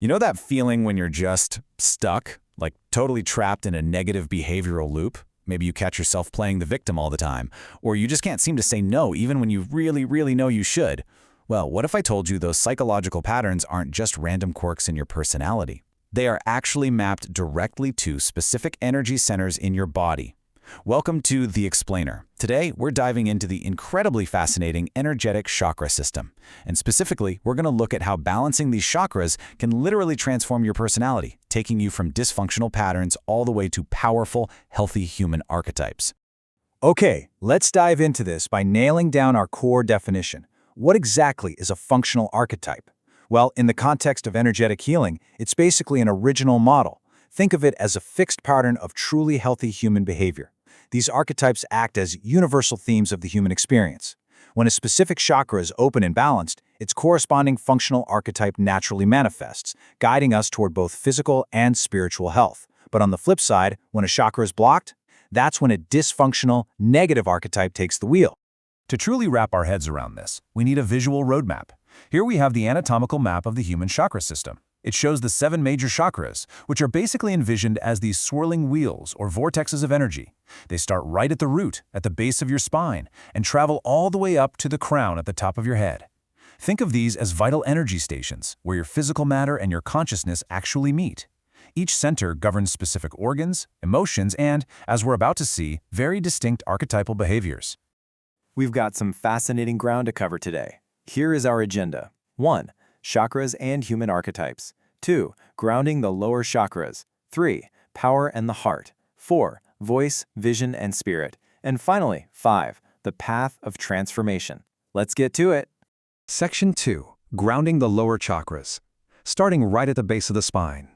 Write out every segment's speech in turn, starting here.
You know that feeling when you're just stuck, like totally trapped in a negative behavioral loop? Maybe you catch yourself playing the victim all the time, or you just can't seem to say no even when you really know you should. Well, what if I told you those psychological patterns aren't just random quirks in your personality? They are actually mapped directly to specific energy centers in your body. Welcome to The Explainer. Today, we're diving into the incredibly fascinating energetic chakra system. And specifically, we're going to look at how balancing these chakras can literally transform your personality, taking you from dysfunctional patterns all the way to powerful, healthy human archetypes. Okay, let's dive into this by nailing down our core definition. What exactly is a functional archetype? Well, in the context of energetic healing, it's basically an original model. Think of it as a fixed pattern of truly healthy human behavior. These archetypes act as universal themes of the human experience. When a specific chakra is open and balanced, its corresponding functional archetype naturally manifests, guiding us toward both physical and spiritual health. But on the flip side, when a chakra is blocked, that's when a dysfunctional, negative archetype takes the wheel. To truly wrap our heads around this, we need a visual roadmap. Here we have the anatomical map of the human chakra system. It shows the 7 major chakras, which are basically envisioned as these swirling wheels or vortexes of energy. They start right at the root, at the base of your spine, and travel all the way up to the crown at the top of your head. Think of these as vital energy stations, where your physical matter and your consciousness actually meet. Each center governs specific organs, emotions, and, as we're about to see, very distinct archetypal behaviors. We've got some fascinating ground to cover today. Here is our agenda. 1. Chakras and human archetypes. 2. Grounding the lower chakras. 3. Power and the heart. 4. Voice, vision, and spirit. And finally, 5. The path of transformation. Let's get to it. Section 2. Grounding the lower chakras. Starting right at the base of the spine.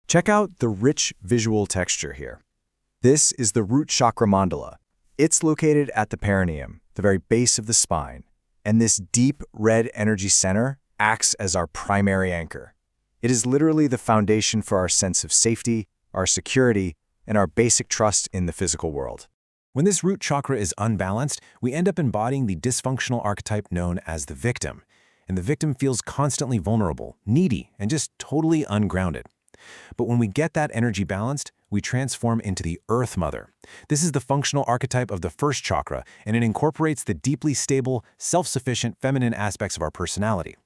Check out the rich visual texture here. This is the root chakra mandala. It's located at the perineum, the very base of the spine. And this deep red energy center acts as our primary anchor. It is literally the foundation for our sense of safety, our security, and our basic trust in the physical world. When this root chakra is unbalanced, we end up embodying the dysfunctional archetype known as the victim. And the victim feels constantly vulnerable, needy, and just totally ungrounded. But when we get that energy balanced, we transform into the Earth Mother. This is the functional archetype of the first chakra, and it incorporates the deeply stable, self-sufficient feminine aspects of our personality.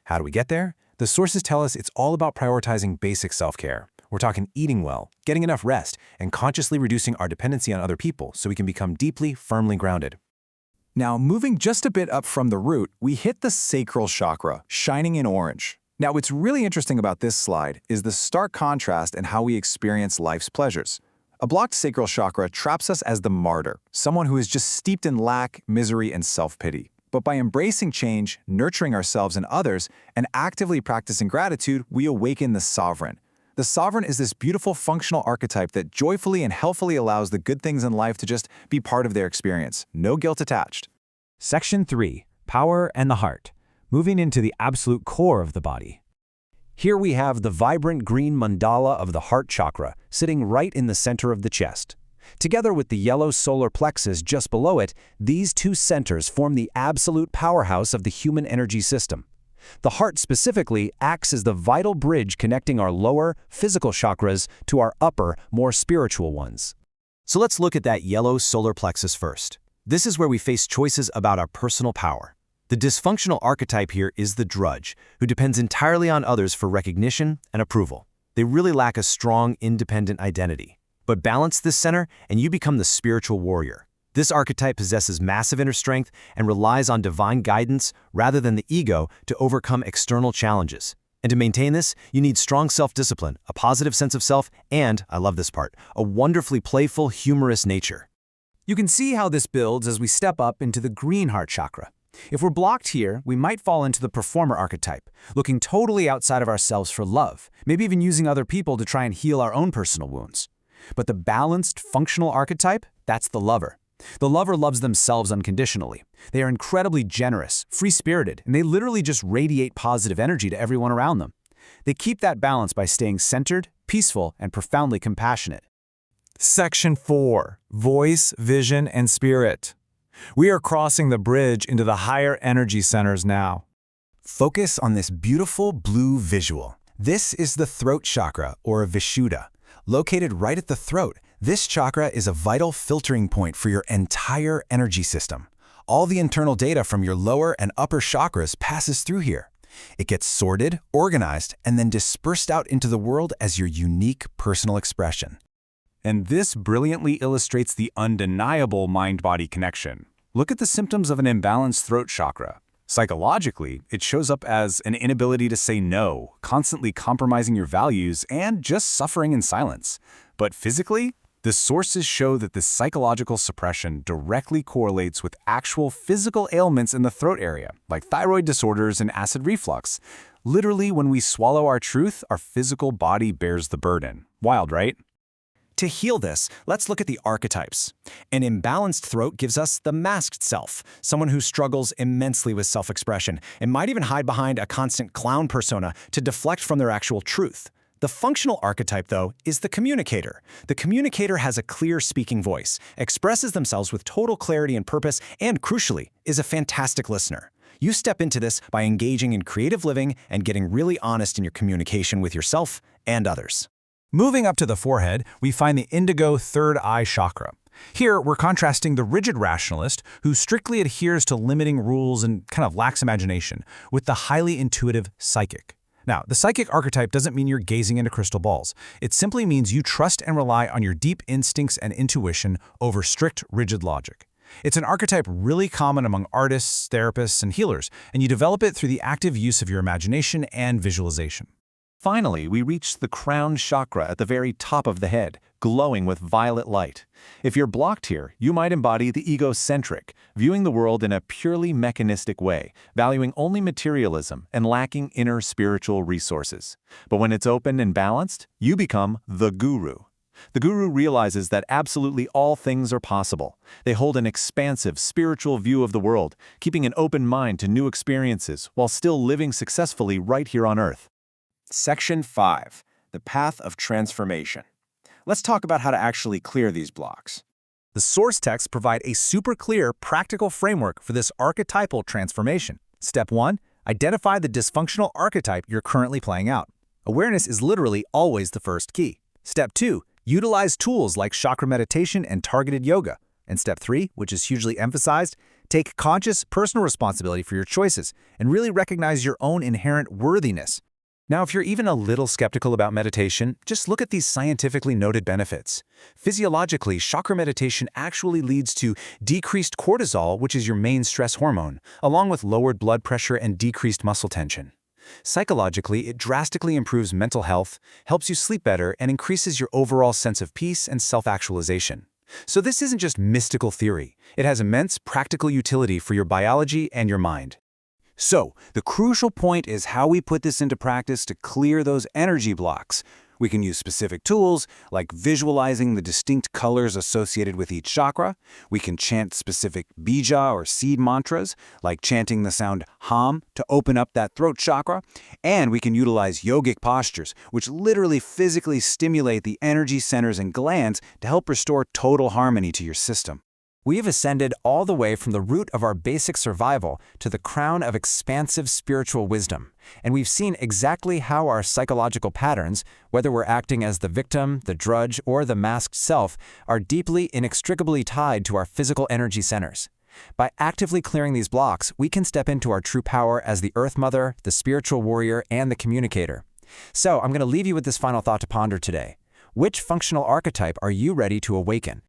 How do we get there? The sources tell us it's all about prioritizing basic self-care. We're talking eating well, getting enough rest, and consciously reducing our dependency on other people so we can become deeply, firmly grounded. Now, moving just a bit up from the root, we hit the sacral chakra, shining in orange. Now, what's really interesting about this slide is the stark contrast in how we experience life's pleasures. A blocked sacral chakra traps us as the martyr, someone who is just steeped in lack, misery, and self-pity. But by embracing change, nurturing ourselves and others, and actively practicing gratitude, we awaken the sovereign. The sovereign is this beautiful functional archetype that joyfully and healthfully allows the good things in life to just be part of their experience. No guilt attached. Section 3. Power and the heart. Moving into the absolute core of the body. Here we have the vibrant green mandala of the heart chakra sitting right in the center of the chest. Together with the yellow solar plexus just below it, these two centers form the absolute powerhouse of the human energy system. The heart specifically acts as the vital bridge connecting our lower, physical chakras to our upper, more spiritual ones. So let's look at that yellow solar plexus first. This is where we face choices about our personal power. The dysfunctional archetype here is the drudge, who depends entirely on others for recognition and approval. They really lack a strong, independent identity. But balance this center, and you become the spiritual warrior. This archetype possesses massive inner strength and relies on divine guidance rather than the ego to overcome external challenges. And to maintain this, you need strong self-discipline, a positive sense of self, and, I love this part, a wonderfully playful, humorous nature. You can see how this builds as we step up into the green heart chakra. If we're blocked here, we might fall into the performer archetype, looking totally outside of ourselves for love, maybe even using other people to try and heal our own personal wounds. But the balanced, functional archetype, that's the lover. The lover loves themselves unconditionally. They are incredibly generous, free-spirited, and they literally just radiate positive energy to everyone around them. They keep that balance by staying centered, peaceful, and profoundly compassionate. Section 4. Voice, Vision, and Spirit. We are crossing the bridge into the higher energy centers now. Focus on this beautiful blue visual. This is the throat chakra, or Vishuddha. Located right at the throat, this chakra is a vital filtering point for your entire energy system. All the internal data from your lower and upper chakras passes through here. It gets sorted, organized, and then dispersed out into the world as your unique personal expression. And this brilliantly illustrates the undeniable mind-body connection. Look at the symptoms of an imbalanced throat chakra. Psychologically, it shows up as an inability to say no, constantly compromising your values, and just suffering in silence. But physically, the sources show that this psychological suppression directly correlates with actual physical ailments in the throat area, like thyroid disorders and acid reflux. Literally, when we swallow our truth, our physical body bears the burden. Wild, right? To heal this, let's look at the archetypes. An imbalanced throat gives us the masked self, someone who struggles immensely with self-expression and might even hide behind a constant clown persona to deflect from their actual truth. The functional archetype, though, is the communicator. The communicator has a clear speaking voice, expresses themselves with total clarity and purpose, and crucially, is a fantastic listener. You step into this by engaging in creative living and getting really honest in your communication with yourself and others. Moving up to the forehead, we find the indigo third eye chakra. Here, we're contrasting the rigid rationalist, who strictly adheres to limiting rules and kind of lacks imagination, with the highly intuitive psychic. Now, the psychic archetype doesn't mean you're gazing into crystal balls. It simply means you trust and rely on your deep instincts and intuition over strict, rigid logic. It's an archetype really common among artists, therapists, and healers, and you develop it through the active use of your imagination and visualization. Finally, we reach the crown chakra at the very top of the head, glowing with violet light. If you're blocked here, you might embody the egocentric, viewing the world in a purely mechanistic way, valuing only materialism and lacking inner spiritual resources. But when it's open and balanced, you become the guru. The guru realizes that absolutely all things are possible. They hold an expansive spiritual view of the world, keeping an open mind to new experiences while still living successfully right here on Earth. Section 5. The Path of Transformation. Let's talk about how to actually clear these blocks. The source texts provide a super clear, practical framework for this archetypal transformation. Step 1. Identify the dysfunctional archetype you're currently playing out. Awareness is literally always the first key. Step 2. Utilize tools like chakra meditation and targeted yoga. And step 3, which is hugely emphasized, take conscious personal responsibility for your choices and really recognize your own inherent worthiness. Now, if you're even a little skeptical about meditation, just look at these scientifically noted benefits. Physiologically, chakra meditation actually leads to decreased cortisol, which is your main stress hormone, along with lowered blood pressure and decreased muscle tension. Psychologically, it drastically improves mental health, helps you sleep better, and increases your overall sense of peace and self-actualization. So this isn't just mystical theory. It has immense practical utility for your biology and your mind. So, the crucial point is how we put this into practice to clear those energy blocks. We can use specific tools, like visualizing the distinct colors associated with each chakra. We can chant specific bija or seed mantras, like chanting the sound Ham to open up that throat chakra. And we can utilize yogic postures, which literally physically stimulate the energy centers and glands to help restore total harmony to your system. We have ascended all the way from the root of our basic survival to the crown of expansive spiritual wisdom. And we've seen exactly how our psychological patterns, whether we're acting as the victim, the drudge, or the masked self, are deeply, inextricably tied to our physical energy centers. By actively clearing these blocks, we can step into our true power as the Earth Mother, the spiritual warrior, and the communicator. So I'm going to leave you with this final thought to ponder today. Which functional archetype are you ready to awaken?